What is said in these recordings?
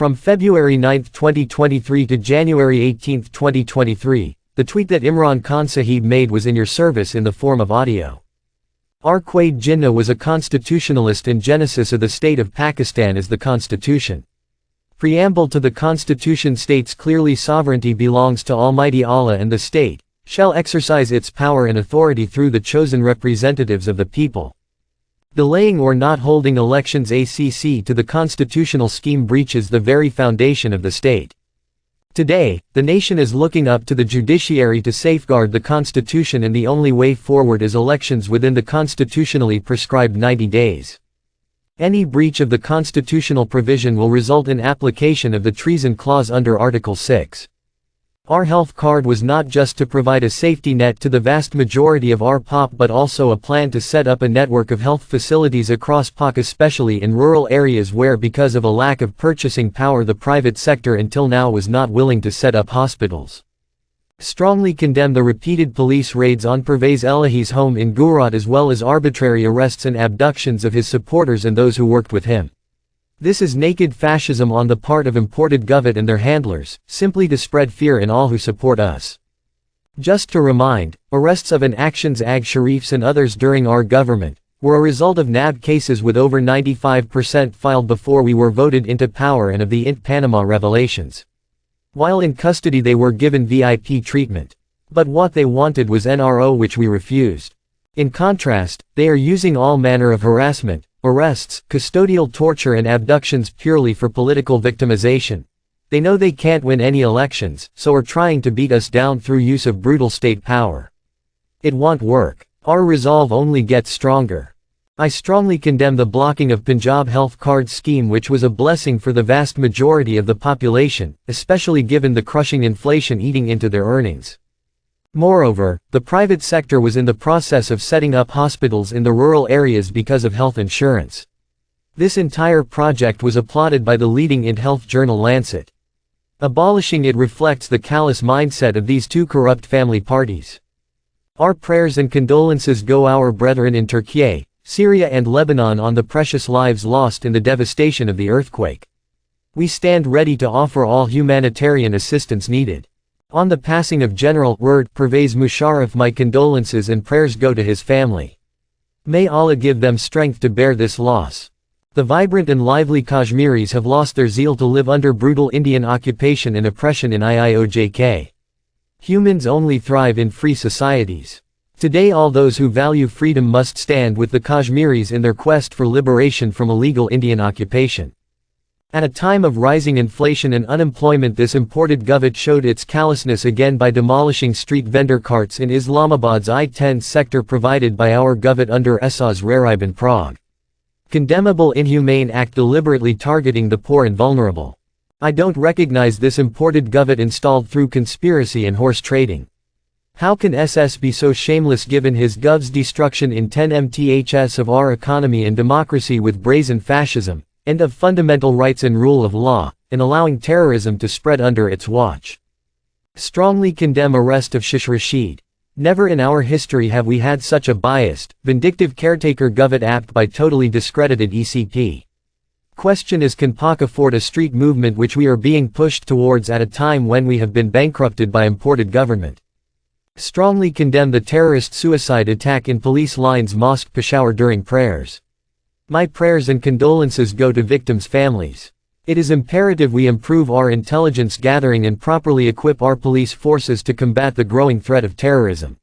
From February 9, 2023 to January 18, 2023, the tweet that Imran Khan Sahib made was in your service in the form of audio. Quaid Jinnah was a constitutionalist and genesis of the state of Pakistan is the constitution. Preamble to the constitution states clearly sovereignty belongs to Almighty Allah and the state shall exercise its power and authority through the chosen representatives of the people. Delaying or not holding elections ACC to the constitutional scheme breaches the very foundation of the state. Today, the nation is looking up to the judiciary to safeguard the constitution, and the only way forward is elections within the constitutionally prescribed 90 days. Any breach of the constitutional provision will result in application of the treason clause under Article 6. Our health card was not just to provide a safety net to the vast majority of our POP but also a plan to set up a network of health facilities across POC, especially in rural areas where because of a lack of purchasing power the private sector until now was not willing to set up hospitals. Strongly condemn the repeated police raids on Pervez Elahi's home in Gujarat as well as arbitrary arrests and abductions of his supporters and those who worked with him. This is naked fascism on the part of imported government and their handlers, simply to spread fear in all who support us. Just to remind, arrests of an Actions Ag Sharifs and others during our government were a result of NAB cases with over 95% filed before we were voted into power and of the INT Panama revelations. While in custody they were given VIP treatment. But what they wanted was NRO, which we refused. In contrast, they are using all manner of harassment, arrests, custodial torture and abductions purely for political victimization. They know they can't win any elections, so are trying to beat us down through use of brutal state power. It won't work. Our resolve only gets stronger. I strongly condemn the blocking of Punjab health card scheme, which was a blessing for the vast majority of the population, especially given the crushing inflation eating into their earnings. Moreover, the private sector was in the process of setting up hospitals in the rural areas because of health insurance. This entire project was applauded by the leading INT health journal Lancet. Abolishing it reflects the callous mindset of these two corrupt family parties. Our prayers and condolences go our brethren in Turkey, Syria and Lebanon on the precious lives lost in the devastation of the earthquake. We stand ready to offer all humanitarian assistance needed. On the passing of General Pervez Musharraf, my condolences and prayers go to his family. May Allah give them strength to bear this loss. The vibrant and lively Kashmiris have lost their zeal to live under brutal Indian occupation and oppression in IIOJK. Humans only thrive in free societies. Today all those who value freedom must stand with the Kashmiris in their quest for liberation from illegal Indian occupation. At a time of rising inflation and unemployment, this imported government showed its callousness again by demolishing street vendor carts in Islamabad's I-10 sector provided by our government under Esaz Rarib in Prague. Condemnable inhumane act deliberately targeting the poor and vulnerable. I don't recognize this imported government installed through conspiracy and horse trading. How can SS be so shameless given his gov's destruction in 10 mths of our economy and democracy with brazen fascism, and of fundamental rights and rule of law, and allowing terrorism to spread under its watch? Strongly condemn arrest of Shish Rashid. Never in our history have we had such a biased, vindictive caretaker government apt by totally discredited ECP. Question is, can POC afford a street movement which we are being pushed towards at a time when we have been bankrupted by imported government? Strongly condemn the terrorist suicide attack in Police Lines Mosque Peshawar during prayers. My prayers and condolences go to victims' families. It is imperative we improve our intelligence gathering and properly equip our police forces to combat the growing threat of terrorism.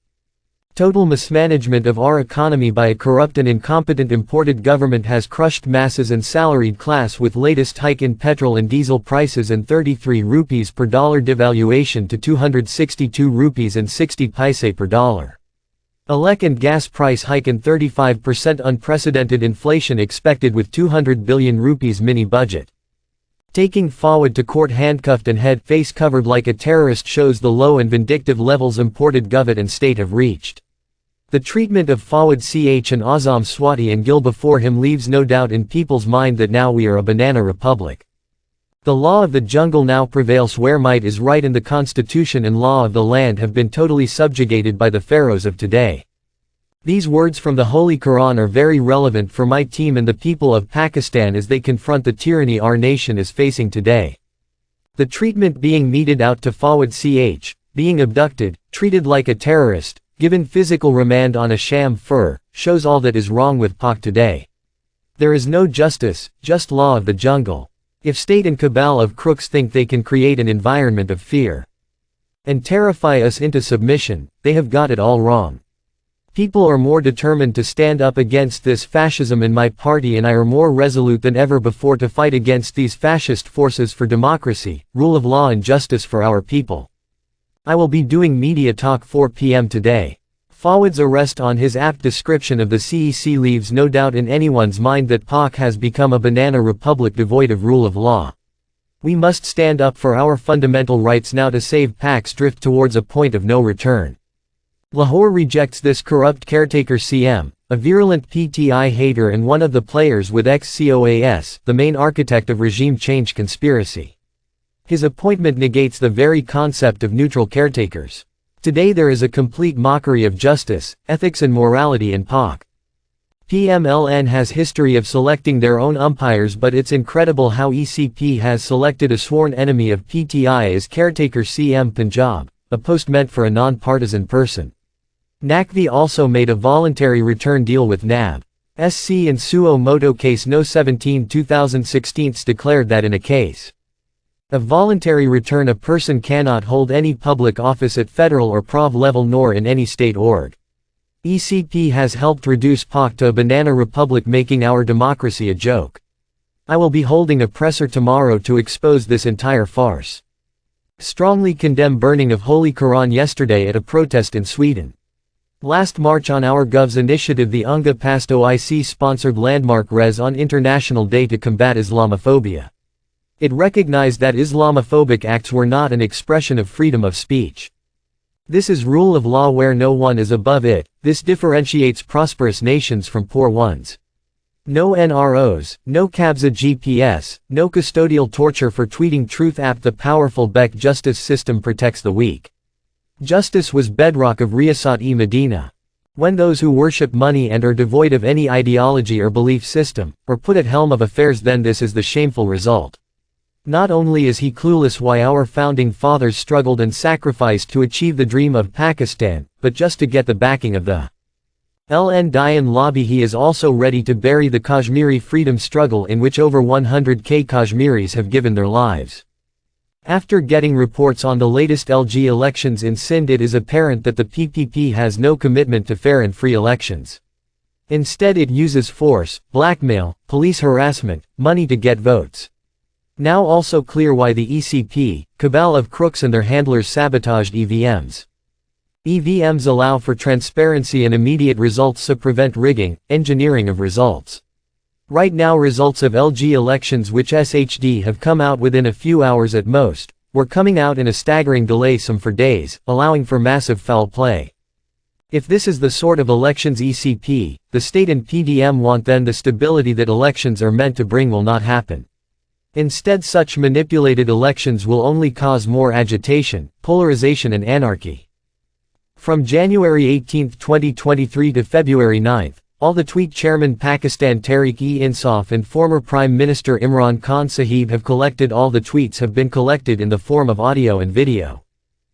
Total mismanagement of our economy by a corrupt and incompetent imported government has crushed masses and salaried class, with latest hike in petrol and diesel prices and 33 rupees per dollar devaluation to 262 rupees and 60 paise per dollar. Elec and gas price hike and 35% unprecedented inflation expected with 200 billion rupees mini budget. Taking Fawad to court handcuffed and head face covered like a terrorist shows the low and vindictive levels imported government and state have reached. The treatment of Fawad Ch and Azam Swati and Gil before him leaves no doubt in people's mind that now we are a banana republic. The law of the jungle now prevails where might is right, and the constitution and law of the land have been totally subjugated by the pharaohs of today. These words from the Holy Quran are very relevant for my team and the people of Pakistan as they confront the tyranny our nation is facing today. The treatment being meted out to Fawad Ch, being abducted, treated like a terrorist, given physical remand on a sham fur, shows all that is wrong with Pak today. There is no justice, just law of the jungle. If state and cabal of crooks think they can create an environment of fear and terrify us into submission, they have got it all wrong. People are more determined to stand up against this fascism, and my party and I are more resolute than ever before to fight against these fascist forces for democracy, rule of law and justice for our people. I will be doing media talk 4 p.m. today. Fawad's arrest on his apt description of the CEC leaves no doubt in anyone's mind that Pak has become a banana republic devoid of rule of law. We must stand up for our fundamental rights now to save Pak's drift towards a point of no return. Lahore rejects this corrupt caretaker CM, a virulent PTI hater and one of the players with ex-COAS, the main architect of regime change conspiracy. His appointment negates the very concept of neutral caretakers. Today there is a complete mockery of justice, ethics and morality in Pak. PMLN has history of selecting their own umpires, but it's incredible how ECP has selected a sworn enemy of PTI as caretaker CM Punjab, a post meant for a non-partisan person. NACV also made a voluntary return deal with NAB. SC and Suo Moto Case No. 17/2016 declared that in a case of voluntary return a person cannot hold any public office at federal or prov level nor in any state org. ECP has helped reduce Pak to a banana republic, making our democracy a joke. I will be holding a presser tomorrow to expose this entire farce. Strongly condemn burning of Holy Quran yesterday at a protest in Sweden. Last March on our Gov's initiative the UNGA passed OIC-sponsored landmark res on International Day to combat Islamophobia. It recognized that Islamophobic acts were not an expression of freedom of speech. This is rule of law where no one is above it. This differentiates prosperous nations from poor ones. No NROs, no Kabza GPS, no custodial torture for tweeting truth app. The powerful Beck justice system protects the weak. Justice was bedrock of Riyasat-e-Medina. When those who worship money and are devoid of any ideology or belief system, are put at helm of affairs, then this is the shameful result. Not only is he clueless why our founding fathers struggled and sacrificed to achieve the dream of Pakistan, but just to get the backing of the LN Dayan lobby, he is also ready to bury the Kashmiri freedom struggle in which over 100,000 Kashmiris have given their lives. After getting reports on the latest LG elections in Sindh, it is apparent that the PPP has no commitment to fair and free elections. Instead it uses force, blackmail, police harassment, money to get votes. Now also clear why the ECP, cabal of crooks and their handlers sabotaged EVMs. EVMs allow for transparency and immediate results, so prevent rigging, engineering of results. Right now results of LG elections, which SHD have come out within a few hours at most, were coming out in a staggering delay, some for days, allowing for massive foul play. If this is the sort of elections ECP, the state and PDM want, then the stability that elections are meant to bring will not happen. Instead, such manipulated elections will only cause more agitation, polarization and anarchy. From January 18, 2023 to February 9, all the tweet chairman Pakistan Tehreek-e-Insaf and former Prime Minister Imran Khan Sahib have collected. All the tweets have been collected in the form of audio and video.